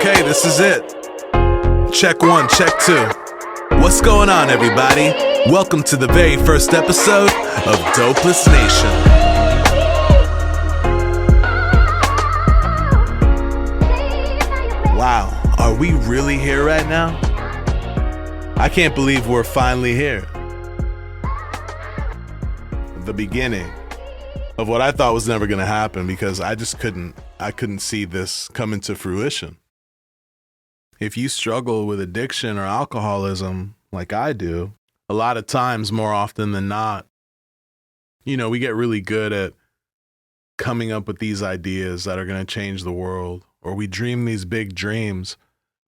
Okay, this is it. Check one, check two. What's going on, everybody? Welcome to the very first episode of Dopeless Nation. Wow, are we really here right now? I can't believe we're finally here. The beginning of what I thought was never going to happen because I couldn't see this come into fruition. If you struggle with addiction or alcoholism like I do, a lot of times, more often than not, we get really good at coming up with these ideas that are going to change the world, or we dream these big dreams,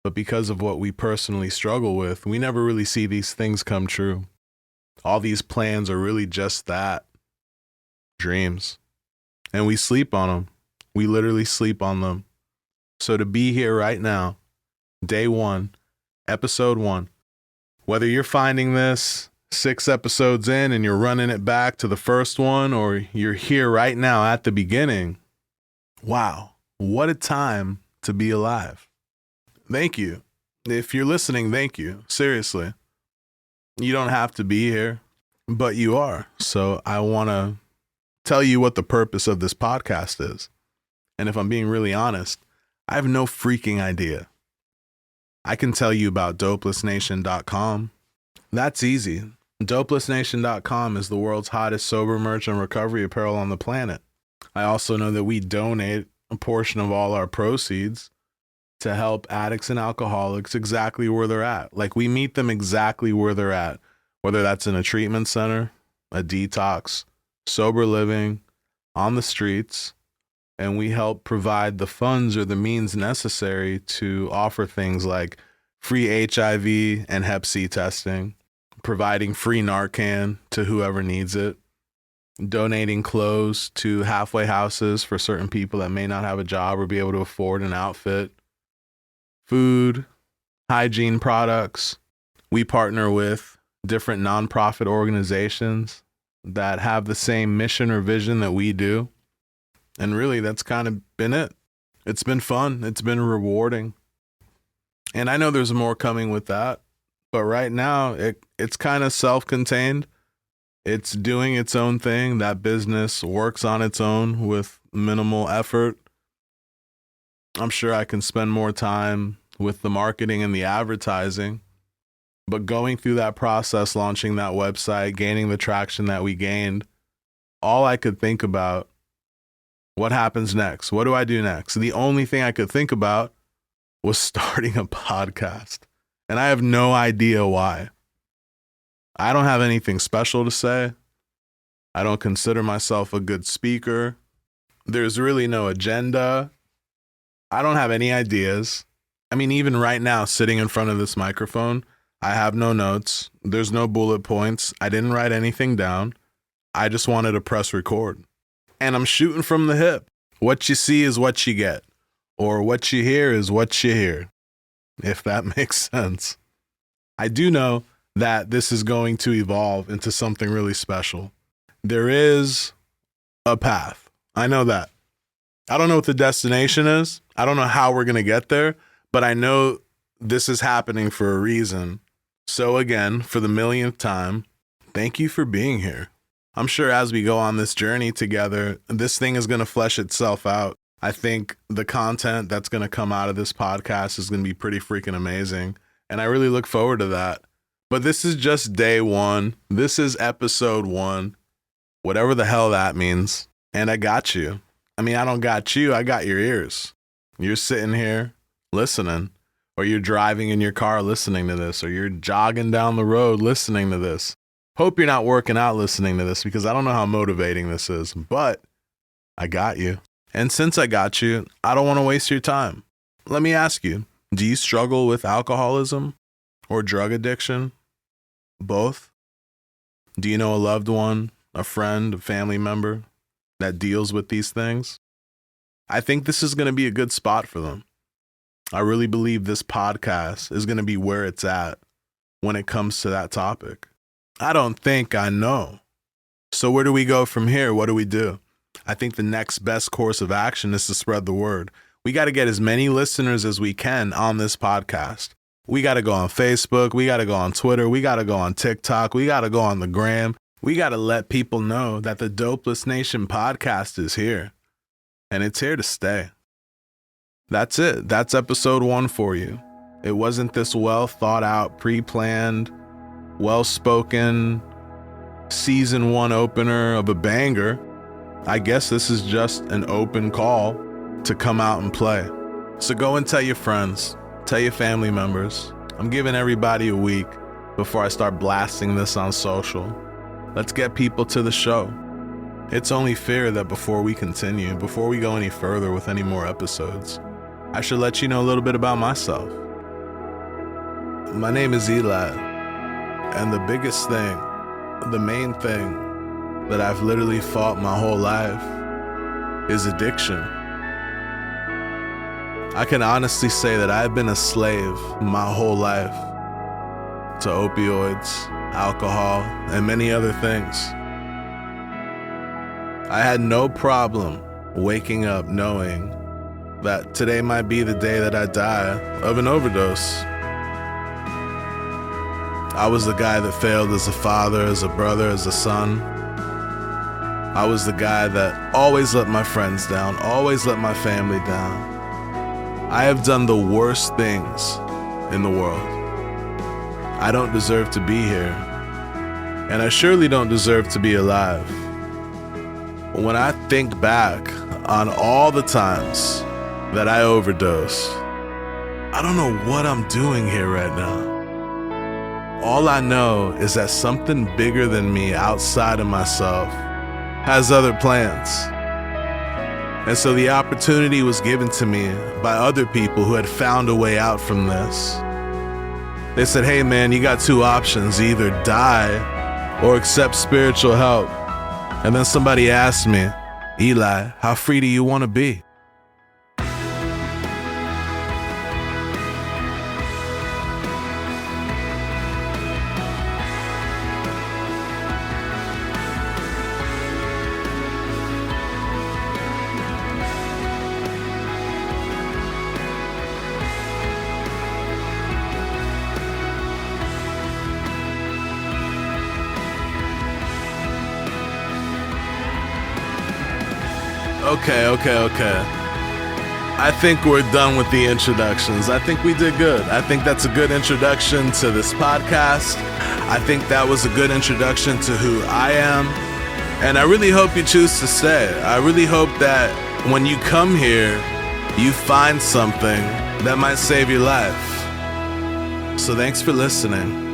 but because of what we personally struggle with, we never really see these things come true. All these plans are really just that, dreams. And we sleep on them. We literally sleep on them. So to be here right now, day one, episode one, whether you're finding this 6 episodes in and you're running it back to the first one, or you're here right now at the beginning, wow, what a time to be alive. Thank you. If you're listening, thank you. Seriously. You don't have to be here, but you are. So I want to tell you what the purpose of this podcast is. And if I'm being really honest, I have no freaking idea. I can tell you about dopelessnation.com. That's easy. Dopelessnation.com is the world's hottest sober merch and recovery apparel on the planet. I also know that we donate a portion of all our proceeds to help addicts and alcoholics exactly where they're at. Like, we meet them exactly where they're at, whether that's in a treatment center, a detox, sober living, on the streets, and we help provide the funds or the means necessary to offer things like free HIV and Hep C testing, providing free Narcan to whoever needs it, donating clothes to halfway houses for certain people that may not have a job or be able to afford an outfit, food, hygiene products. We partner with different nonprofit organizations that have the same mission or vision that we do. And really, that's kind of been it. It's been fun. It's been rewarding. And I know there's more coming with that. But right now, it's kind of self-contained. It's doing its own thing. That business works on its own with minimal effort. I'm sure I can spend more time with the marketing and the advertising. But going through that process, launching that website, gaining the traction that we gained, all I could think about, what happens next? What do I do next? The only thing I could think about was starting a podcast. And I have no idea why. I don't have anything special to say. I don't consider myself a good speaker. There's really no agenda. I don't have any ideas. I mean, even right now, sitting in front of this microphone, I have no notes. There's no bullet points. I didn't write anything down. I just wanted to press record. And I'm shooting from the hip. What you see is what you get. Or what you hear is what you hear. If that makes sense. I do know that this is going to evolve into something really special. There is a path. I know that. I don't know what the destination is. I don't know how we're going to get there. But I know this is happening for a reason. So again, for the millionth time, thank you for being here. I'm sure as we go on this journey together, this thing is going to flesh itself out. I think the content that's going to come out of this podcast is going to be pretty freaking amazing. And I really look forward to that. But this is just day one. This is episode one, whatever the hell that means. And I got you. I mean, I don't got you. I got your ears. You're sitting here listening, or you're driving in your car listening to this, or you're jogging down the road listening to this. Hope you're not working out listening to this, because I don't know how motivating this is, but I got you. And since I got you, I don't want to waste your time. Let me ask you, do you struggle with alcoholism or drug addiction? Both? Do you know a loved one, a friend, a family member that deals with these things? I think this is going to be a good spot for them. I really believe this podcast is going to be where it's at when it comes to that topic. I don't think I know. So where do we go from here? What do we do? I think the next best course of action is to spread the word. We got to get as many listeners as we can on this podcast. We got to go on Facebook. We got to go on Twitter. We got to go on TikTok. We got to go on the gram. We got to let people know that the Dopeless Nation podcast is here. And it's here to stay. That's it. That's episode 1 for you. It wasn't this well thought out, pre-planned, well-spoken season 1 opener of a banger. I guess this is just an open call to come out and play. So go and tell your friends, tell your family members. I'm giving everybody a week before I start blasting this on social. Let's get people to the show. It's only fair that before we continue, before we go any further with any more episodes, I should let you know a little bit about myself. My name is Eli, and the biggest thing, the main thing that I've literally fought my whole life is addiction. I can honestly say that I've been a slave my whole life to opioids, alcohol, and many other things. I had no problem waking up knowing that today might be the day that I die of an overdose. I was the guy that failed as a father, as a brother, as a son. I was the guy that always let my friends down, always let my family down. I have done the worst things in the world. I don't deserve to be here, and I surely don't deserve to be alive. When I think back on all the times that I overdose, I don't know what I'm doing here right now. All I know is that something bigger than me outside of myself has other plans. And so the opportunity was given to me by other people who had found a way out from this. They said, hey man, you got 2 options, either die or accept spiritual help. And then somebody asked me, Eli, how free do you want to be? Okay. I think we're done with the introductions. I think we did good. I think that's a good introduction to this podcast. I think that was a good introduction to who I am. And I really hope you choose to stay. I really hope that when you come here, you find something that might save your life. So thanks for listening.